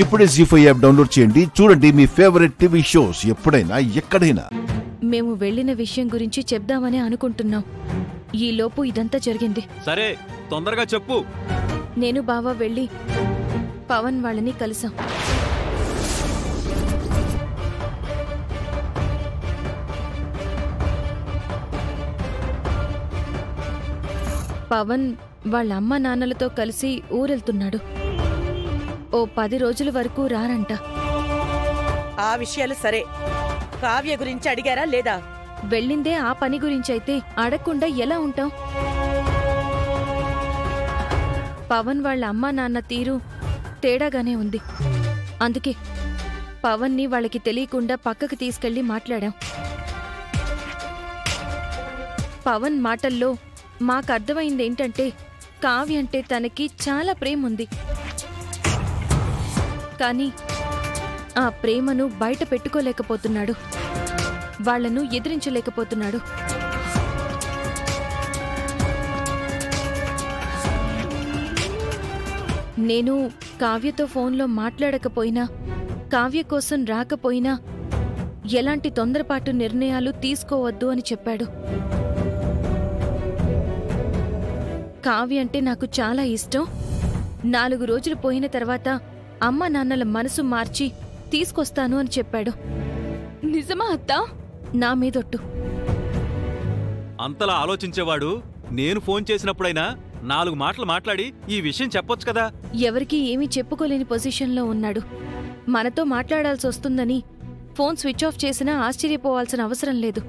ఇప్పుడే జీ5 app download చేయండి. చూడండి మీ ఫేవరెట్ టీవీ షోస్ ఎప్పుడైనా ఎక్కడైనా. మేము వెళ్లిన విషయం గురించి చెప్దామని అనుకుంటున్నాం. ఈలోపు ఇదంతా జరిగింది. సరే, తొందరగా చెప్పు. నేను బావ వెళ్ళి పవన్ వాళ్ళని కలిసాం. పవన్ వాళ్ళ అమ్మ నాన్నలతో కలిసి ఊరెళ్తున్నాడు. ఓ 10 రోజుల వరకు రారంట. ఆ విషయాలు సరే, కావ్య గురించి అడిగారా లేదా? వెళ్ళిందే ఆ పని గురించైతే అడగకుండా ఎలా ఉంటాం? పవన్ వాళ్ళ అమ్మా నాన్న తీరు తేడాగానే ఉంది. అందుకే పవన్ని వాళ్ళకి తెలియకుండా పక్కకు తీసుకెళ్లి మాట్లాడాం. పవన్ మాటల్లో మాకర్థమైందేంటంటే కావ్య అంటే తనకి చాలా ప్రేమ ఉంది. కానీ ఆ ప్రేమను బయట పెట్టుకోలేకపోతున్నాడు, వాళ్లను ఎదిరించలేకపోతున్నాడు. నేను కావ్యతో ఫోన్లో మాట్లాడకపోయినా, కావ్య కోసం రాకపోయినా ఎలాంటి తొందరపాటు నిర్ణయాలు తీసుకోవద్దు అని చెప్పాడు. కావ్య అంటే నాకు చాలా ఇష్టం. 4 రోజులు పోయిన తర్వాత అమ్మ నాన్నల మనసు మార్చి తీసుకొస్తాను అని చెప్పాడు. నిజమా అత్తా? నా మీదొట్టు. అంతలా ఆలోచించేవాడు నేను ఫోన్ చేసినప్పుడైనా 4 మాటలు మాట్లాడి ఈ విషయం చెప్పొచ్చు కదా. ఎవరికీ ఏమీ చెప్పుకోలేని పొజిషన్లో ఉన్నాడు. మనతో మాట్లాడాల్సి వస్తుందని ఫోన్ స్విచ్ ఆఫ్ చేసినా ఆశ్చర్యపోవాల్సిన అవసరం లేదు.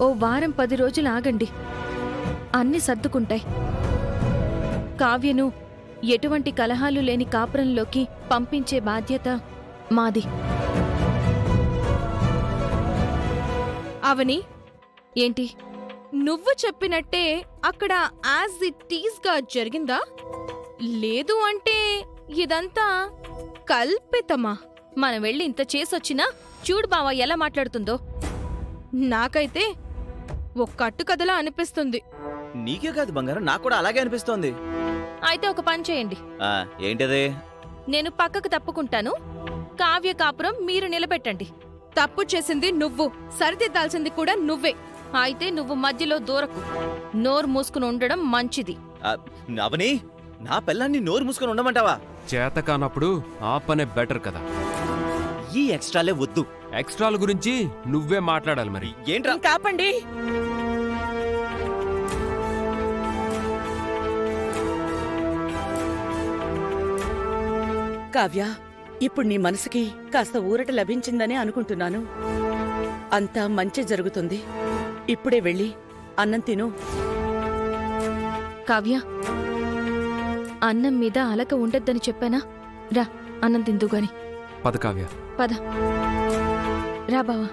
ఓ వారం 10 రోజులు ఆగండి, అన్నీ సర్దుకుంటాయి. కావ్యను ఎటువంటి కలహాలు లేని కాపురంలోకి పంపించే బాధ్యత మాది. అవని, ఏంటి? నువ్వు చెప్పినట్టే అక్కడ యాజ్ ఇట్ ఈజ్ గా జరిగిందా? లేదు అంటే ఇదంతా కల్పితమా? మనం వెళ్ళి ఇంత చేసొచ్చినా చూడు బావా ఎలా మాట్లాడుతుందో. నాకైతే ఓ కట్టుకథలా అనిపిస్తుంది. నీకే కాదు బంగారం, నాకు కూడా అలాగే అనిపిస్తోంది. అయితే ఒక పని చేయండి. ఏంటది? నేను పక్కకు తప్పుకుంటాను, కావ్య కాపురం మీరు నిలబెట్టండి. తప్పు చేసింది నువ్వు, సరిదిద్దాల్సింది కూడా నువ్వే. అయితే నువ్వు మధ్యలో దూరకు. నోరు మూసుకుని ఉండడం మంచిది. అవని, నా పిల్లాన్ని నోరు మూసుకుని ఉండమంటావా? చేత కానప్పుడు ఆ పనే బెటర్ కదా. ఈ ఎక్స్ట్రాలే వద్దు. ఎక్స్ట్రాల గురించి నువ్వే మాట్లాడాలి. మరి ఏంట్రా? కాపండి. కావ్య, ఇప్పుడు నీ మనసుకి కాస్త ఊరట లభించిందని అనుకుంటున్నాను. అంతా మంచి జరుగుతుంది. ఇప్పుడే వెళ్ళి అన్నం తిను. కావ్య, అన్నం మీద అలక ఉండొద్దని చెప్పానా? రా, అన్నం తిందుగాని. పద కావ్య, పద. రా బావా.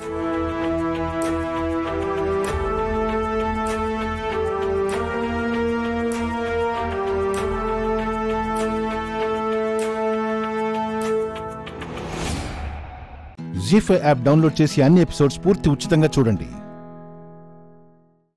జీ5 యాప్ డౌన్లోడ్ చేసి అన్ని ఎపిసోడ్స్ పూర్తి ఉచితంగా చూడండి.